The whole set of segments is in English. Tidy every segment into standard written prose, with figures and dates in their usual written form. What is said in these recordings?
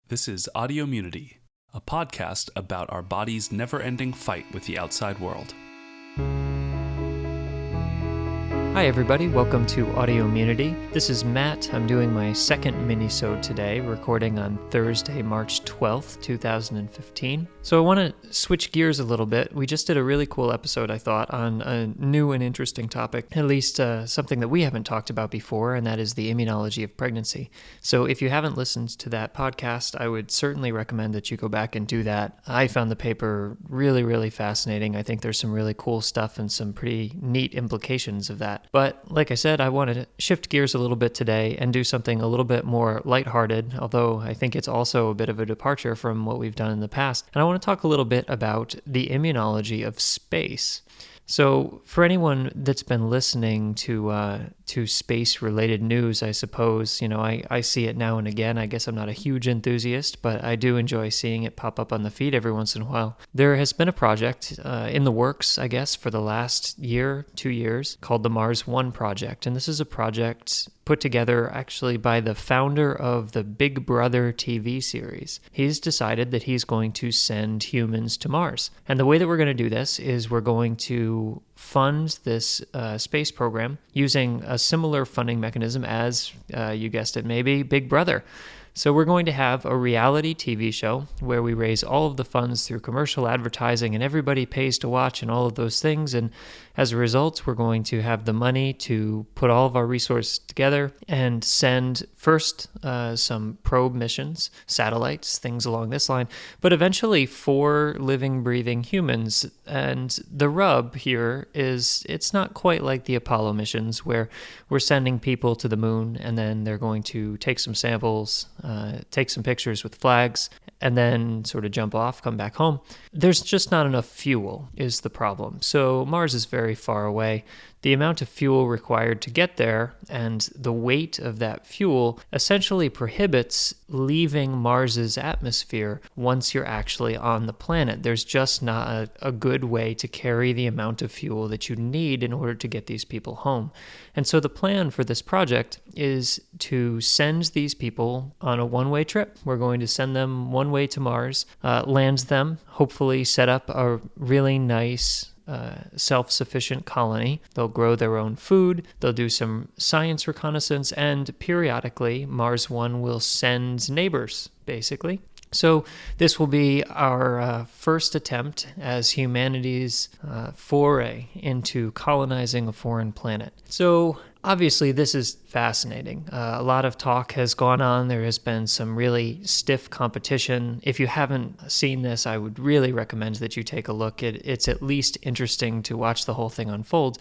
This is Audiommunity, a podcast about our body's never-ending fight with the outside world. Hi everybody, welcome to Audiommunity. This is Matt. I'm doing my second Minisode today, recording on Thursday, March 12th, 2015. So I want to switch gears a little bit. We just did a really cool episode, I thought, on a new and interesting topic, at least something that we haven't talked about before, and that is the immunology of pregnancy. So if you haven't listened to that podcast, I would certainly recommend that you go back and do that. I found the paper really, really fascinating. I think there's some really cool stuff and some pretty neat implications of that. But like I said, I wanted to shift gears a little bit today and do something a little bit more lighthearted, although I think it's also a bit of a departure from what we've done in the past. And I want to talk a little bit about the immunology of space. So for anyone that's been listening to space-related news, I suppose, I see it now and again. I guess I'm not a huge enthusiast, but I do enjoy seeing it pop up on the feed every once in a while. There has been a project in the works, I guess, for the last 2 years, called the Mars One Project. And this is a project put together actually by the founder of the Big Brother TV series. He's decided that he's going to send humans to Mars. And the way that we're going to do this is we're going to fund this space program using a similar funding mechanism as, you guessed it, maybe Big Brother. So we're going to have a reality TV show where we raise all of the funds through commercial advertising and everybody pays to watch and all of those things. And as a result, we're going to have the money to put all of our resources together and send first some probe missions, satellites, things along this line, but eventually 4 living, breathing humans. And the rub here is it's not quite like the Apollo missions where we're sending people to the moon and then they're going to take some samples, take some pictures with flags, and then sort of jump off, come back home. There's just not enough fuel is the problem. So Mars is very far away. The amount of fuel required to get there and the weight of that fuel essentially prohibits leaving Mars's atmosphere once you're actually on the planet. There's just not a good way to carry the amount of fuel that you need in order to get these people home. And so the plan for this project is to send these people on a one-way trip. We're going to send them one way to Mars, land them, hopefully set up a really nice self-sufficient colony. They'll grow their own food, they'll do some science reconnaissance, and periodically Mars One will send neighbors, basically. So this will be our first attempt as humanity's foray into colonizing a foreign planet. So obviously this is fascinating. A lot of talk has gone on. There has been some really stiff competition. If you haven't seen this, I would really recommend that you take a look. It's at least interesting to watch the whole thing unfold.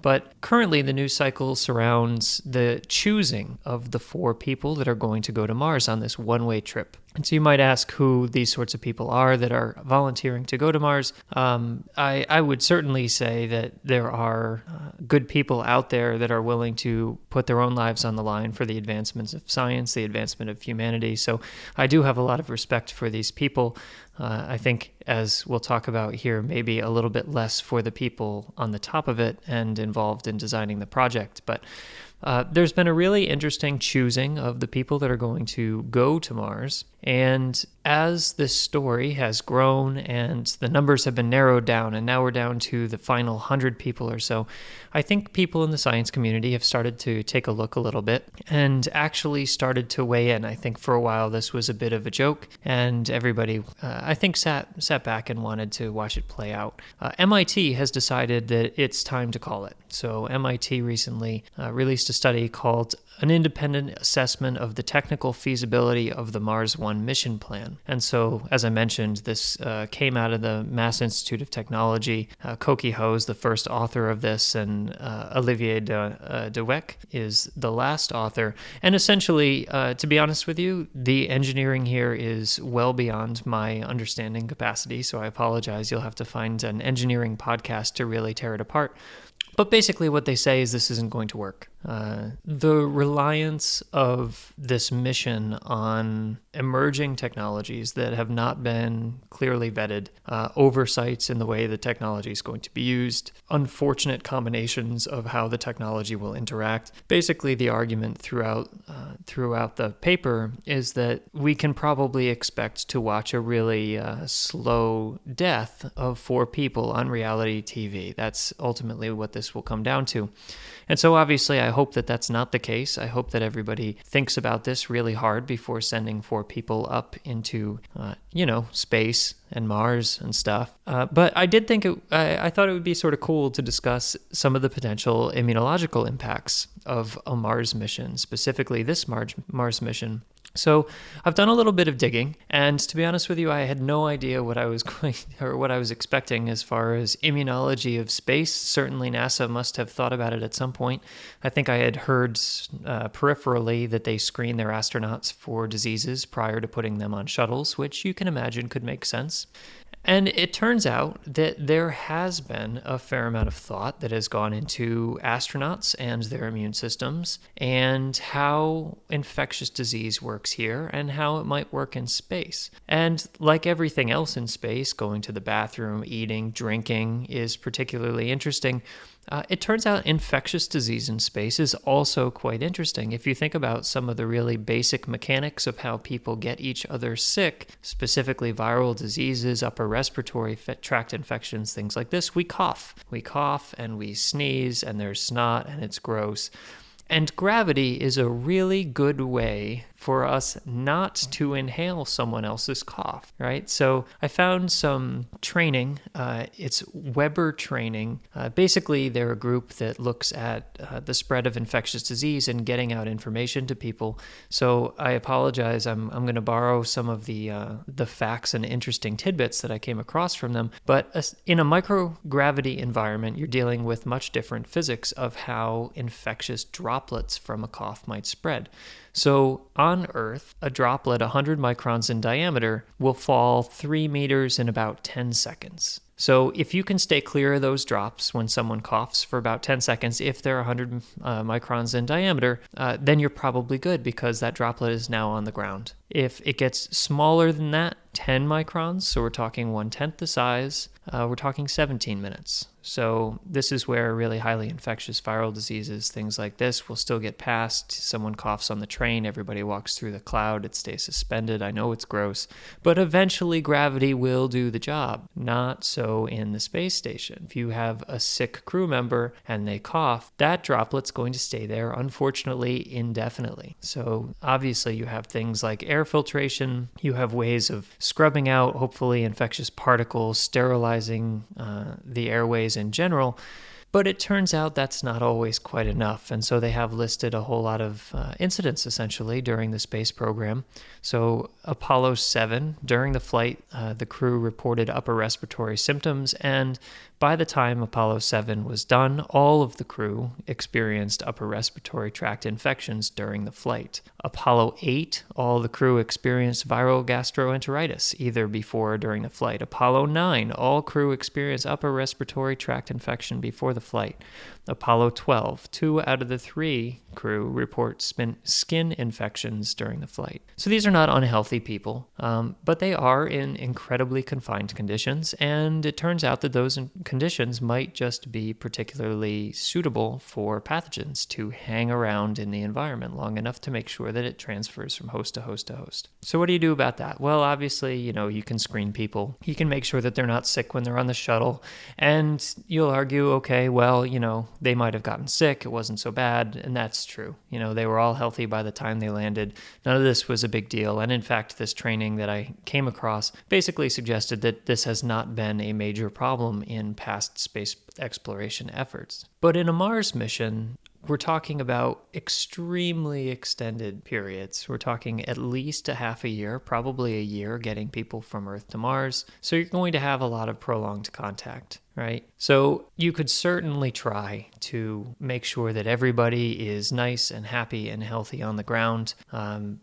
But currently the news cycle surrounds the choosing of the 4 people that are going to go to Mars on this one-way trip. And so you might ask who these sorts of people are that are volunteering to go to Mars. I would certainly say that there are good people out there that are willing to put their own lives on the line for the advancements of science, the advancement of humanity. So I do have a lot of respect for these people. I think, as we'll talk about here, maybe a little bit less for the people on the top of it and involved in designing the project. But there's been a really interesting choosing of the people that are going to go to Mars. And as this story has grown and the numbers have been narrowed down, and now we're down to the final 100 people or so, I think people in the science community have started to take a look a little bit and actually started to weigh in. I think for a while this was a bit of a joke, and everybody, I think, sat back and wanted to watch it play out. MIT has decided that it's time to call it. So MIT recently released a study called An Independent Assessment of the Technical Feasibility of the Mars One Mission Plan. And so, as I mentioned, this came out of the Mass Institute of Technology. Koki Ho is the first author of this, and Olivier de Weck is the last author. And essentially, to be honest with you, the engineering here is well beyond my understanding capacity, so I apologize. You'll have to find an engineering podcast to really tear it apart. But basically what they say is this isn't going to work. The reliance of this mission on emerging technologies that have not been clearly vetted, oversights in the way the technology is going to be used, unfortunate combinations of how the technology will interact. Basically, the argument throughout the paper is that we can probably expect to watch a really slow death of 4 people on reality TV. That's ultimately what this will come down to. And so obviously I hope that that's not the case. I hope that everybody thinks about this really hard before sending 4 people up into, space and Mars and stuff. But I did think I thought it would be sort of cool to discuss some of the potential immunological impacts of a Mars mission, specifically this Mars mission. So I've done a little bit of digging, and to be honest with you, I had no idea what I was expecting as far as immunology of space. Certainly NASA must have thought about it at some point. I think I had heard peripherally that they screen their astronauts for diseases prior to putting them on shuttles, which you can imagine could make sense. And it turns out that there has been a fair amount of thought that has gone into astronauts and their immune systems and how infectious disease works here and how it might work in space. And like everything else in space, going to the bathroom, eating, drinking is particularly interesting. It turns out infectious disease in space is also quite interesting. If you think about some of the really basic mechanics of how people get each other sick, specifically viral diseases, upper respiratory tract infections, things like this, we cough. We cough and we sneeze and there's snot and it's gross. And gravity is a really good way for us not to inhale someone else's cough, right? So I found some training. It's Weber training. Basically, they're a group that looks at the spread of infectious disease and getting out information to people. So I apologize. I'm going to borrow some of the facts and interesting tidbits that I came across from them. But in a microgravity environment, you're dealing with much different physics of how infectious droplets from a cough might spread. So on Earth, a droplet 100 microns in diameter will fall 3 meters in about 10 seconds. So if you can stay clear of those drops when someone coughs for about 10 seconds, if they're 100 microns in diameter, then you're probably good because that droplet is now on the ground. If it gets smaller than that, 10 microns, so we're talking 1/10 the size, we're talking 17 minutes. So this is where really highly infectious viral diseases, things like this, will still get past. Someone coughs on the train, everybody walks through the cloud, it stays suspended. I know it's gross, but eventually gravity will do the job. Not so in the space station. If you have a sick crew member and they cough, that droplet's going to stay there, unfortunately, indefinitely. So obviously you have things like air filtration, you have ways of scrubbing out, hopefully, infectious particles, sterilizing the airways in general. But it turns out that's not always quite enough. And so they have listed a whole lot of incidents, essentially, during the space program. So Apollo 7, during the flight, the crew reported upper respiratory symptoms. And by the time Apollo 7 was done, all of the crew experienced upper respiratory tract infections during the flight. Apollo 8, all the crew experienced viral gastroenteritis, either before or during the flight. Apollo 9, all crew experienced upper respiratory tract infection before the flight. Apollo 12, 2 out of the 3 crew report skin infections during the flight. So these are not unhealthy people, but they are in incredibly confined conditions, and it turns out that those conditions might just be particularly suitable for pathogens to hang around in the environment long enough to make sure that it transfers from host to host to host. So what do you do about that? Well, obviously, you can screen people. You can make sure that they're not sick when they're on the shuttle, and you'll argue, okay, well, they might have gotten sick, it wasn't so bad, and that's true. They were all healthy by the time they landed. None of this was a big deal, and in fact, this training that I came across basically suggested that this has not been a major problem in past space exploration efforts. But in a Mars mission, we're talking about extremely extended periods. We're talking at least a half a year, probably a year, getting people from Earth to Mars. So you're going to have a lot of prolonged contact. right? So you could certainly try to make sure that everybody is nice and happy and healthy on the ground.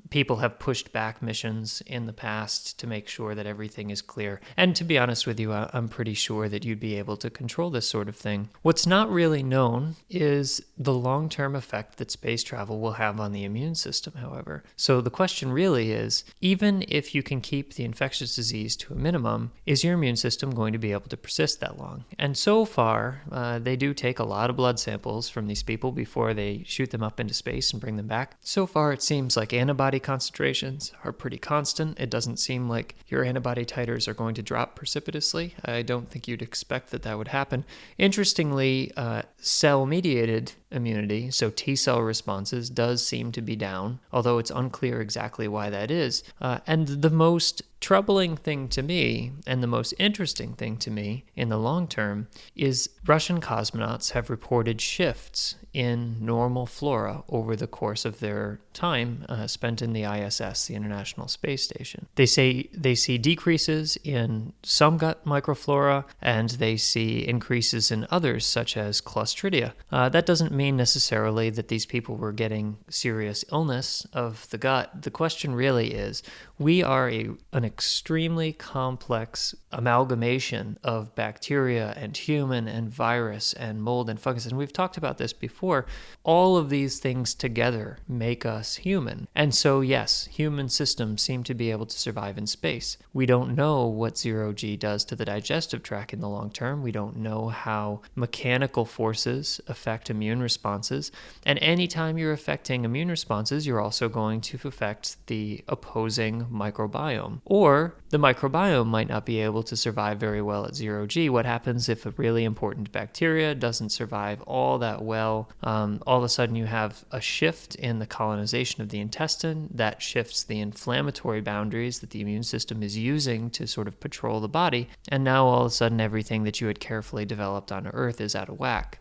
People have pushed back missions in the past to make sure that everything is clear. And to be honest with you, I'm pretty sure that you'd be able to control this sort of thing. What's not really known is the long-term effect that space travel will have on the immune system, however. So the question really is, even if you can keep the infectious disease to a minimum, is your immune system going to be able to persist that long? And so far, they do take a lot of blood samples from these people before they shoot them up into space and bring them back. So far, it seems like antibody concentrations are pretty constant. It doesn't seem like your antibody titers are going to drop precipitously. I don't think you'd expect that would happen. Interestingly, cell-mediated immunity, so T-cell responses, does seem to be down, although it's unclear exactly why that is. And the most troubling thing to me, and the most interesting thing to me in the long term, is Russian cosmonauts have reported shifts in normal flora over the course of their time spent in the ISS, the International Space Station. They say they see decreases in some gut microflora, and they see increases in others, such as Clostridia. That doesn't mean necessarily that these people were getting serious illness of the gut. The question really is, we are an extremely complex amalgamation of bacteria and human and virus and mold and fungus. And we've talked about this before. All of these things together make us human. And so, yes, human systems seem to be able to survive in space. We don't know what zero-G does to the digestive tract in the long term. We don't know how mechanical forces affect immune responses. And anytime you're affecting immune responses, you're also going to affect the opposing microbiome. Or the microbiome might not be able to survive very well at zero-G. What happens if a really important bacteria doesn't survive all that well? All of a sudden you have a shift in the colonization of the intestine that shifts the inflammatory boundaries that the immune system is using to sort of patrol the body. And now all of a sudden everything that you had carefully developed on Earth is out of whack.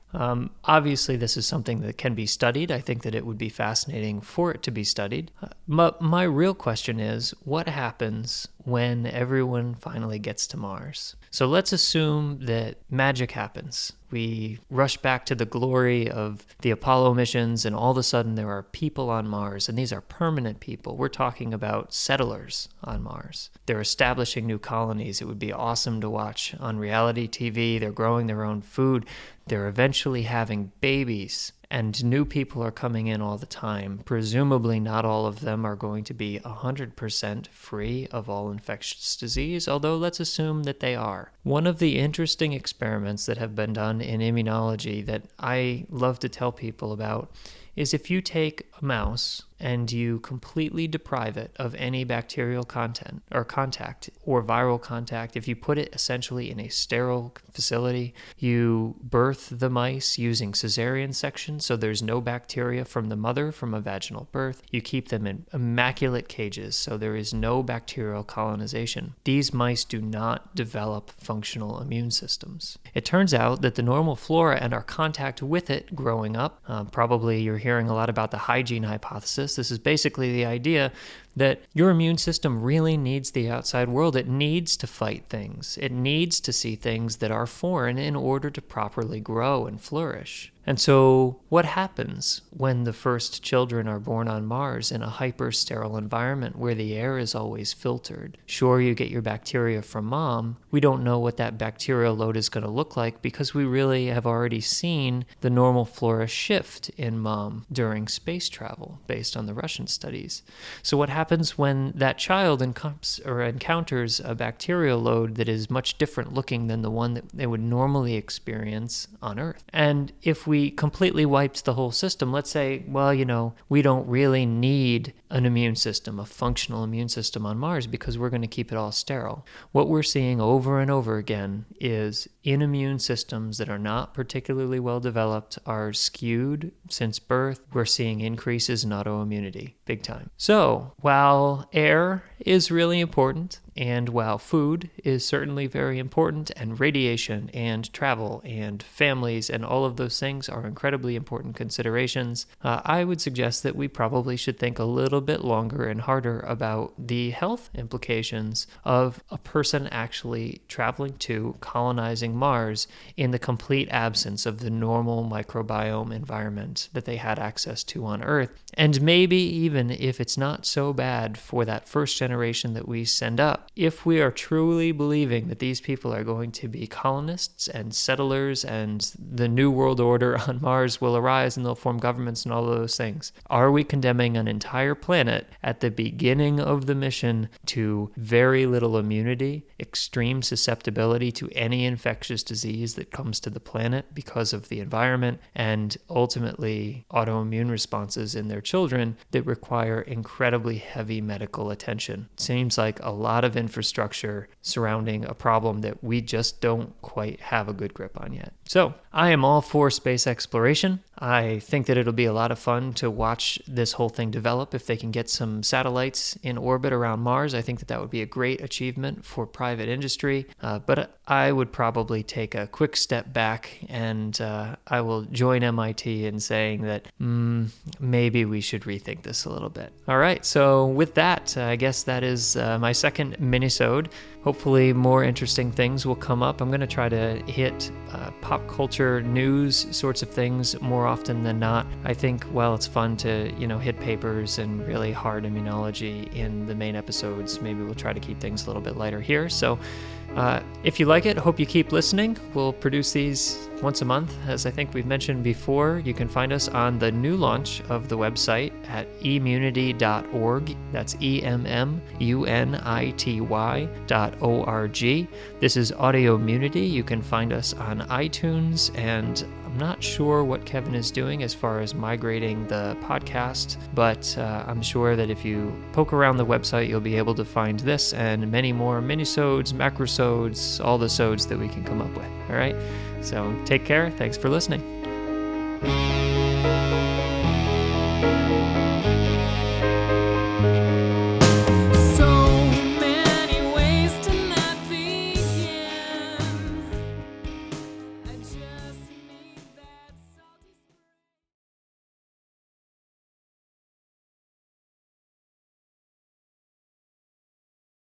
Obviously, this is something that can be studied. I think that it would be fascinating for it to be studied. My real question is, what happens when everyone finally gets to Mars? So let's assume that magic happens. We rush back to the glory of the Apollo missions, and all of a sudden there are people on Mars, and these are permanent people. We're talking about settlers on Mars. They're establishing new colonies. It would be awesome to watch on reality TV. They're growing their own food. They're eventually having babies, and new people are coming in all the time. Presumably not all of them are going to be 100% free of all infectious disease, although let's assume that they are. One of the interesting experiments that have been done in immunology that I love to tell people about is if you take a mouse and you completely deprive it of any bacterial content or contact or viral contact, if you put it essentially in a sterile facility, you birth the mice using cesarean section, so there's no bacteria from the mother from a vaginal birth. You keep them in immaculate cages, so there is no bacterial colonization. These mice do not develop functional immune systems. It turns out that the normal flora and our contact with it growing up, probably you're hearing a lot about the hygiene hypothesis. This is basically the idea that your immune system really needs the outside world. It needs to fight things. It needs to see things that are foreign in order to properly grow and flourish. And so what happens when the first children are born on Mars in a hyper-sterile environment where the air is always filtered? Sure, you get your bacteria from mom. We don't know what that bacterial load is going to look like because we really have already seen the normal flora shift in mom during space travel based on the Russian studies. So what happens when that child encounters a bacterial load that is much different looking than the one that they would normally experience on Earth? And if we completely wiped the whole system, let's say, well, we don't really need an immune system, a functional immune system on Mars because we're going to keep it all sterile. What we're seeing over and over again is immune systems that are not particularly well developed are skewed since birth. We're seeing increases in autoimmunity, big time. So while air is really important And while food is certainly very important, and radiation and travel and families and all of those things are incredibly important considerations, I would suggest that we probably should think a little bit longer and harder about the health implications of a person actually traveling to, colonizing Mars in the complete absence of the normal microbiome environment that they had access to on Earth. And maybe even if it's not so bad for that first generation that we send up, if we are truly believing that these people are going to be colonists and settlers and the new world order on Mars will arise and they'll form governments and all of those things, are we condemning an entire planet at the beginning of the mission to very little immunity, extreme susceptibility to any infectious disease that comes to the planet because of the environment, and ultimately autoimmune responses in their children that require incredibly heavy medical attention? Seems like a lot of infrastructure surrounding a problem that we just don't quite have a good grip on yet. So I am all for space exploration. I think that it'll be a lot of fun to watch this whole thing develop. If they can get some satellites in orbit around Mars, I think that would be a great achievement for private industry. But I would probably take a quick step back, and I will join MIT in saying that maybe we should rethink this a little bit. All right, so with that, I guess that is my second minisode. Hopefully more interesting things will come up. I'm going to try to hit pop culture news sorts of things more often than not. I think while it's fun to, hit papers and really hard immunology in the main episodes, maybe we'll try to keep things a little bit lighter here. So if you like it, hope you keep listening. We'll produce these once a month, as I think we've mentioned before. You can find us on the new launch of the website at immunity.org. That's EMMUNITY.org. This is Audiommunity. You can find us on iTunes, and I'm not sure what Kevin is doing as far as migrating the podcast, but I'm sure that if you poke around the website, you'll be able to find this and many more minisodes, macrosodes, all the sodes that we can come up with. All right? So take care. Thanks for listening.